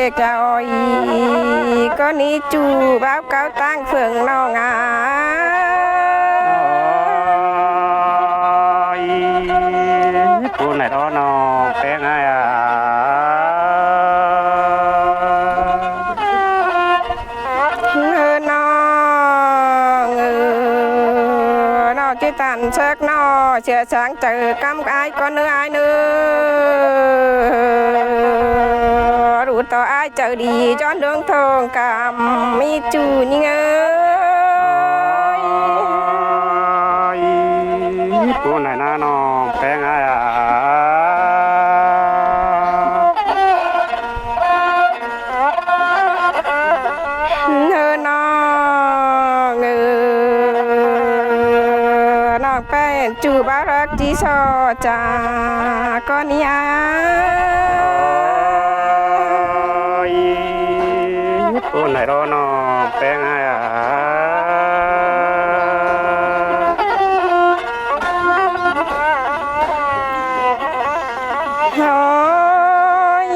chào ý có ní chú báo cáo tăng phượng lo ngà cô này đó nó bé ngay nó cái tàn sắc nó sẽ sáng chờ cắm ai con nữa ai nữa đủ tỏ ai chờ đi cho đường thường cảm mi chủ nhưng ơi cô này nó bé ngay chú bác rắc đi so cha con đi cô này đó nó bé ngay thôi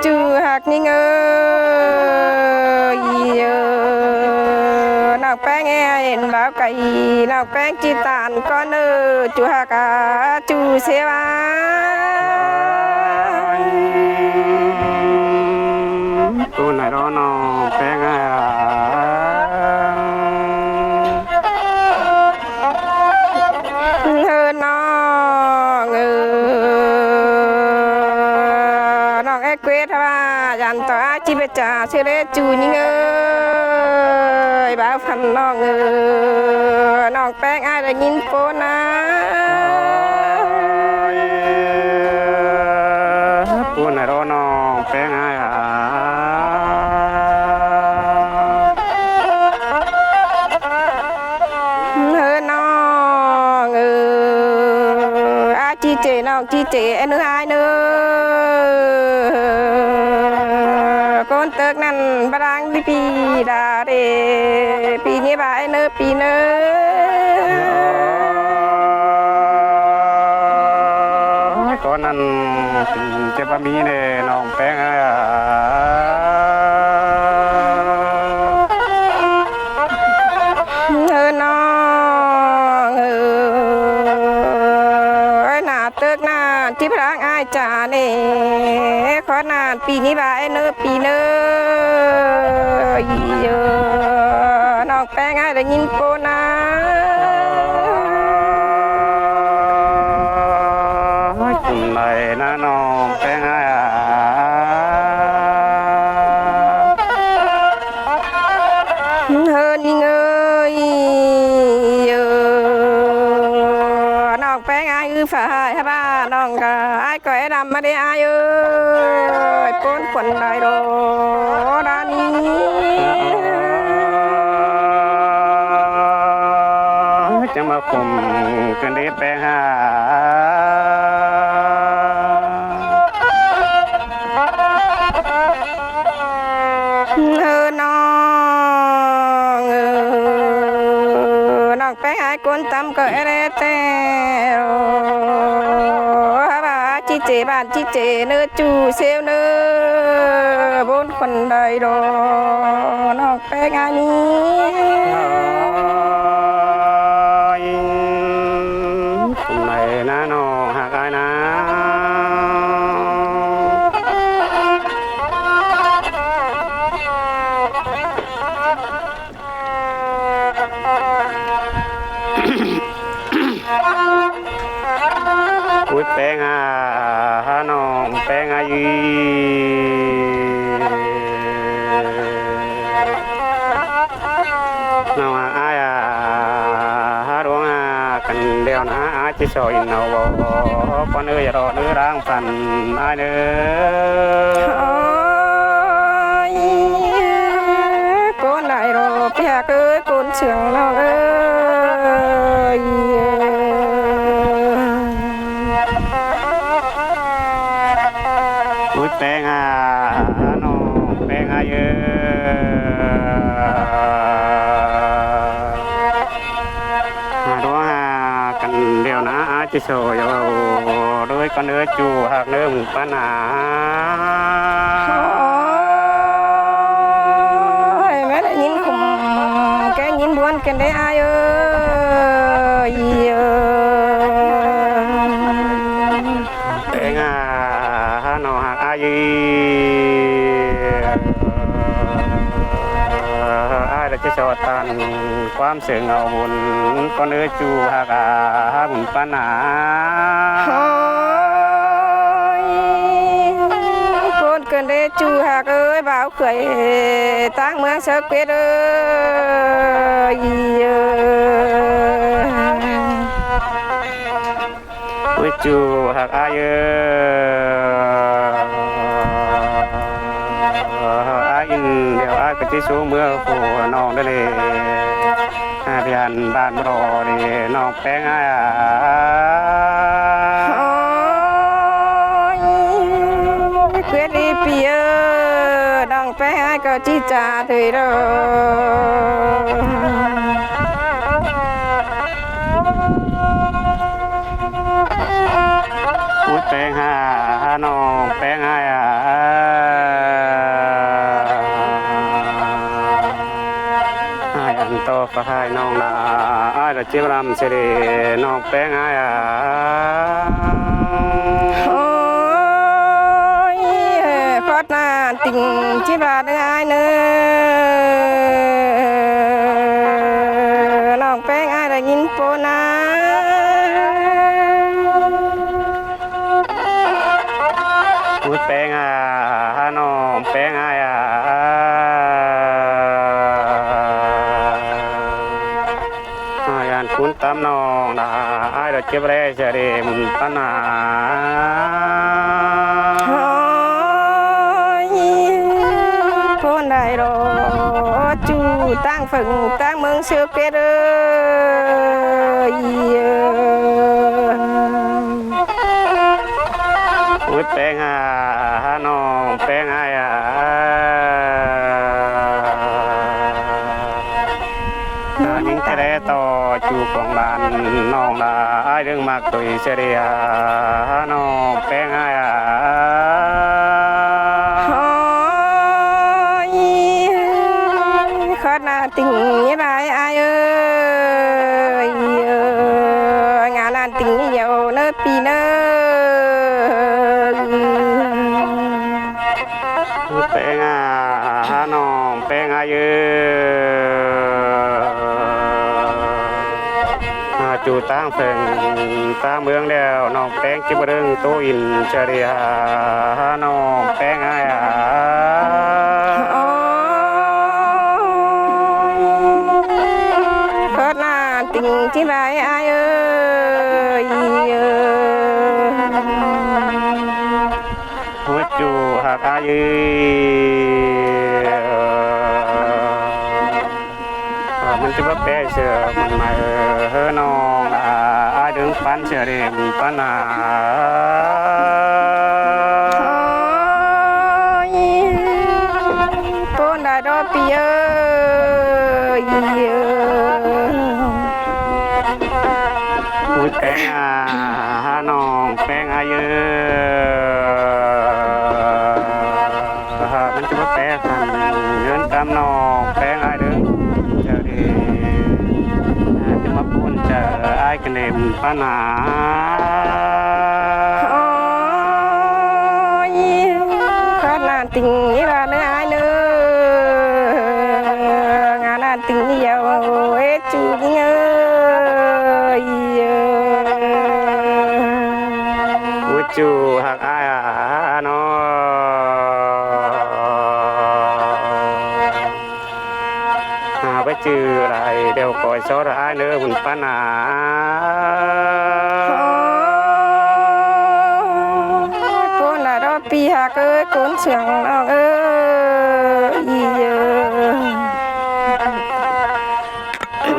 chú hạc ninh ơi nào bé nghe báo cày nào bé chỉ tàn con ơi chú hạc chú xe cô này đó nó bé ngay hơn nó cái quê thôi dàn tỏa chỉ biết trả xe đấy chú những ơi báo phần nó bé ai là nhìn cô cô này đó nó bé ngay chi trẻ nữa ai nữa con tước năn bà đang đi pi đà để pi như vậy nữa pi nữa con ăn chế ba mi này nó bé ngay chỉ phải ai trả nè khó nàn pi như vậy nữa pi nữa nó bé ngay là nhìn cô này nó bé ngay hơn nhìn ơi nó bé ngay ư phải ba nó ai có ai làm mà đi ai ơi con quần đại đồ đã đi chẳng mà cùng cần đi bé ha nó bé ai con tâm cỡ ra tèo chi chế bạn chi chế nữa chủ xêu nữa bốn phần đầy đồ nó bé ai này nó hạt ai cuối bé nó bé gì nào ai đúng cần đeo nó chỉ soi nào con ơi rồi nữa đang phần ai nữa con lại rồi bé ơi con trường nó ơi cuối bé nó bé đó cần đeo nó chỉ soi đôi con nữa chu hạt nữa một bán กันได้อายเอ้ยแต่งาน้องหักอายีอายจะสอดตันความเสื่อเอาบุญก็เนื้อจูหักบุญปัญหา โอ้ยคนกันได้จูหักเอ้ยบ่าวเคยตั้งเมืองเสกเป็ดเอ้ย วิจูหักอายอาอินเดี๋ยวอายก็ที่สูเมื่อผู้น้องได้เลยพี่หันบ้านรอนี่น้องแป้งอาย โอ้ยเกิดดีปีเอ้ยน้องแป้งก็จีจ่าเถิดเด้อ แป้งหาน้องแป้งอายอันโตฟ้าน้องนาอายละจิบรำเสด็จน้องแป้งอาย โอ้ยพอดหน้าติ่งจีบาดง่ายเนื้อน้องแป้งอายได้ยินโปนา พูดแป้งน้องแป้งยันคุณตามน้องนาอายเราเจ็บแร่เฉยมุนปัญหา โอ้ยพ้นได้รอจูตั้งฝึงตั้งเมืองเสือเป็ดเอ้ย พูดแป้งน้องแป้งยิงแร่ต่อจูของบ้านน้องนาอายเรื่องมากตุยเสียน้องแป้ง โอ้ยขอหน้าติ่งยี่บายอายเอ้ยงานนั้นติ่งเหี่ยวเนื้อปีเนื้อ แป้งน้องแป้งจูตั้งเฟิงตั้งเมืองแล้วน้องแป้งจิบเรื่องโตอินเฉลียน้องแป้งโอ้ยขอหน้าติ่งที่บายอายเอ้ย หัวจูหักมันจะว่าแป้เสือมันมาน้องอายดึงปันเสือเด็กปันหา โอ้ยปนได้ดอกปีเอ้ย พูดแป้งน้องแป้งมันจะว่าแป้ขันเงินตามน้องแป้งเด้อเจ้าดีจะมาพูนเจออายกันเองปัญหา โอ้ยขนาดติ่งนี่ว่าเนื้ออายเนื้องานนั้นติ่งเหี่ยวเอจูนี่เอ้ย พูดจูหักอายน้องไปจืออะไรเดี๋ยวคอยสอดอายเนื้อหุ่นปัญหา คนละดอกปีหักเอ้ยคนเสียงน้องเอ้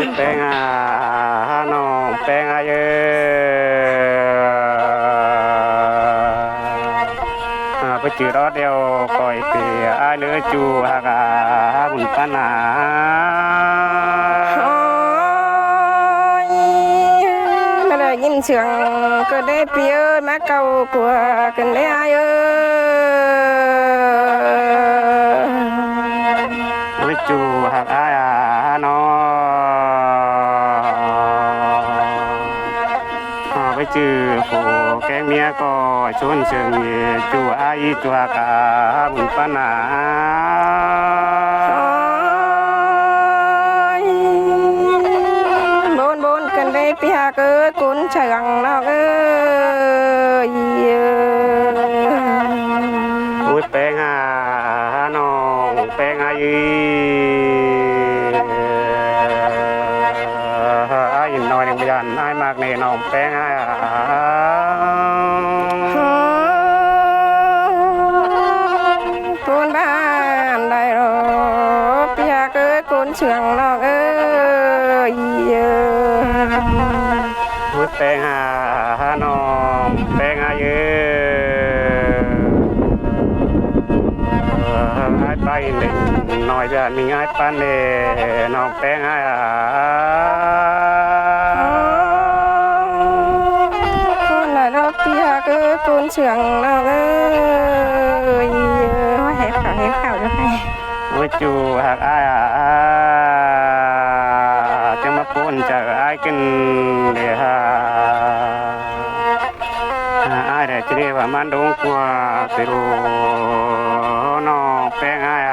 ย แป้งน้องแป้งไปจือรอดเดียวคอยเปียอายเนื้อจูหักหุ่นปัญหา โอ้ยไม่ได้ยินเสียงก็ได้เปียมาเก่ากว่ากันได้อายเอ้ย จูหักอายน้อง แป้งอายเนื้อจูหักอายเนื้ออายจะมาแป้ขันเงินตามน้องแป้งอายเด้อ โอ้ย วิจูหักอายน้อง ชื่อผู้แกงเมียก็ชวนเชิงจัวอาอีจัวกาบุญปนา bốn bốn cần đây pia cơ cuốn chẳng nó ơi อุ้ยแปลงหาน้องแปลงหายีอ้ายน้อยหนึ่งพยานอ้ายมากในน้องแปลงหา cuốn ban đây rồi pia cơ cuốn chẳng nó ơi อุ้ยแปลงหาน้องแปลงหายีอ้ายไปหนึ่งน้อยจะมีอ้ายปันเนน้องแปลงหา con là đó pia cơ cuốn chẳng nó ơi hẹp khảo được này อุ้ยจูหากอ้ายจะมาปูนจากอ้ายกินเดี๋ยวอ้ายได้จะเรียกว่ามันดงกว่าไปรู้น้องแป้งอ้าย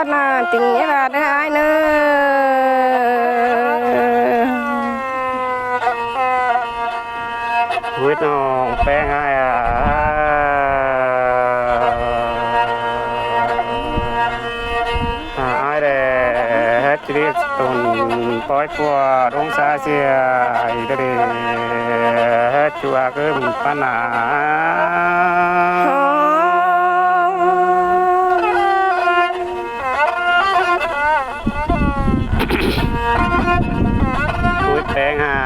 con là tình nghĩa là đứa ai nữa อุ้ยน้องแป้งอ้ายอ้ายได้จะเรียกตุนปล่อยปัวดงสาเสียอีกเดียจัวก็มีปัญหา อุ้ยแปลงหา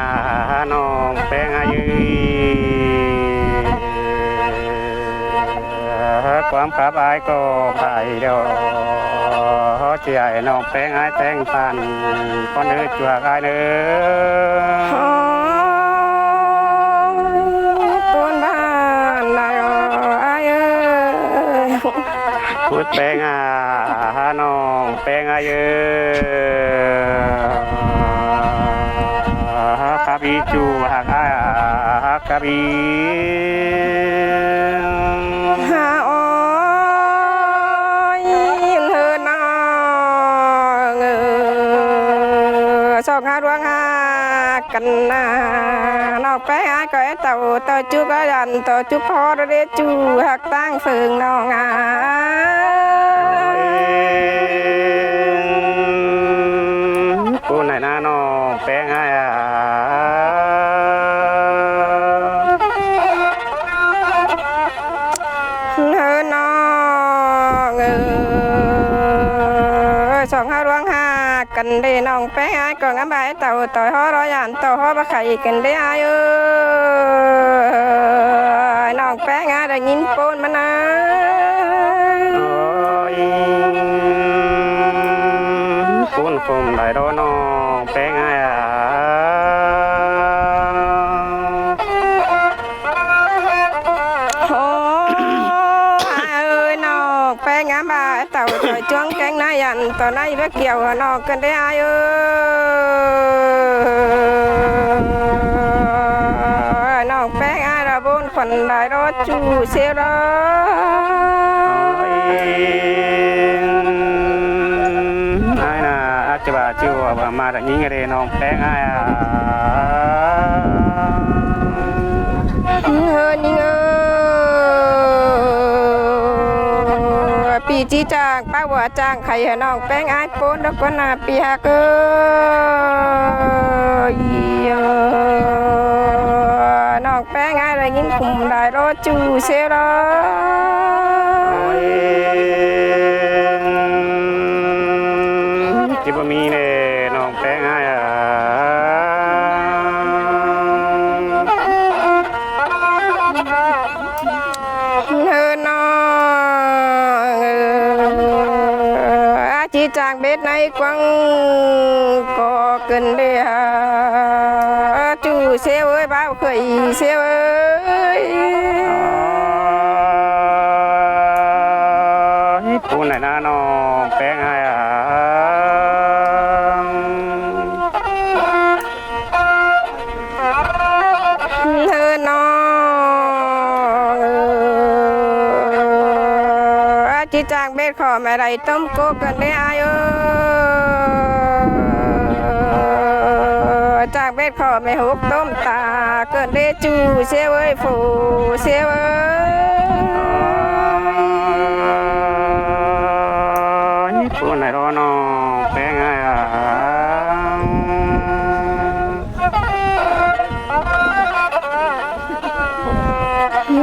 น้องแปลงหายืความขับอายก็ไปเดียวเจียน้องแปลงอายแต่งปันก็เนื้อจัวอายเนื้อ con ban này rồi ai ơi อุ้ยแปลงหาน้องแปลงหายืขับอีจูหักอายขับอี hà ôi hơn nó song hà ruộng hà cần nó bé ai có tàu tàu chú có dần tàu chú phó đó để chú hạc tăng phường nó cô này na nó bé ngay hơn nó song hà ruộng hà cần đi nong bé ai còn ngắm bài tàu tàu ho đó dần tàu ho bác khẩy cần đi ai ơi nong bé ai đã nhìn phôn mà na cuốn phồng lại đó nó bé ngay ơi nó bé ngắm bài tàu tàu chuông cánh này dần tàu này với kiểu nó cần đi ai ơi nó bé ai là bốn phần lại đó chú xe đó ai nè cho bà chưa bà mà đã nhìn cái này nó bé ngay hơn nhưngปีจีจางป้าหัวจางไข่น้องแป้งไอ้ปนแล้วก็นาปีฮักน้องแป้งไอ้ได้ยินกลุ่มได้รถจูเสียรที่บ่มีเนี่ยน้องแป้งให้เฮ้น้องจีจางเบ็ดในกวางก็เกินเดียจูเสียเอ้ยบ้าเคยเสียเอ้ย ปูไหนนะน้องแป้งให้ จีจางเบ็ดขอไม่ได้ต้มโกกันได้อายจากเบ็ดขอไม่หุกต้มตาเกินได้จูเสียเว้ยฟูเสียเว้ย ผู้ไหนรอน้องแป้งอ้าย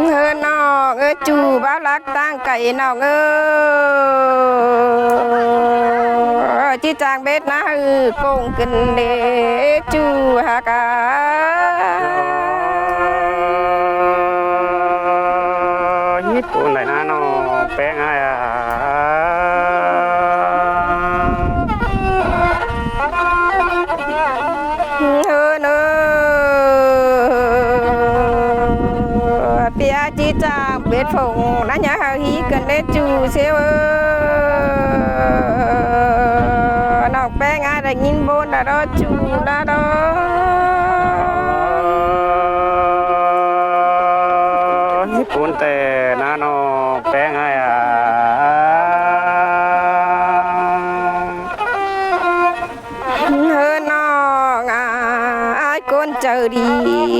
เฮ้นอกจูบ้าลักตั้งไก่นอกจีจางเบ็ดนะกงกินเดจูหากา ญี่ปุ่นไหนนะน้องแป้งอ้ายเฮ้นเปียจีจางเบ็ดฝงนะยาฮีกันเดจูเซวน้องแป้งอ้ายได้ยินบนดาดอจูดาดอ ญี่ปุ่นแต่นะน้องแป้งอ้าย เฮ้นองอายคนเจอดี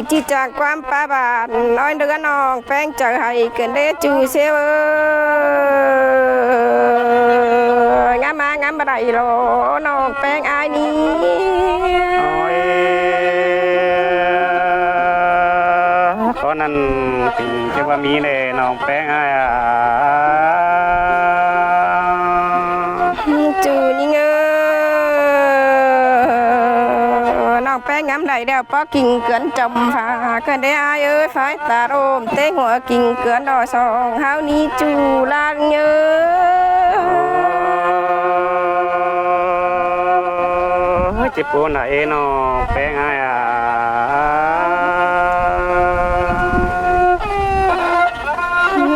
ที่จากความป้าบานน้อยเดือนน้องแป้งเจอให้เกินได้จูเซวงามมางามบ่ได้หรอน้องแป้งอายนี้ โอ้ยเพราะนั้นถึงจะว่ามีเลยน้องแป้งอ้าย จูนี่เงน้องแป้งงามได้เดียวป้อกิ่งเกินจมฟ้าเกินได้อายเอ้ยฝ่ายตาโรมเต้หัวกิ่งเกินดอสองเฮานี้จูลานเงญี่ปุ่นไหนน้องแป้งอ้าย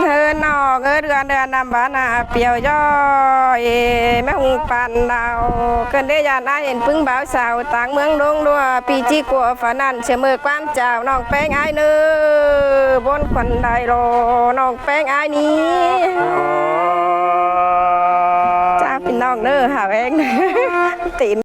เธอนอกเดือนนำบ้านเปียวย่อยแม่หงปันดาวเกินได้ยานเห็นพึ่งบ่าวสาวต่างเมืองดงดัวปีจีกัวฝันนั้นเชื่อมือความเจ้าน้องแป้งไอ้เนื้อบนคนใดรอน้องแป้งไอ้นี้จ้าพี่น้องเนื้อหาเองตีน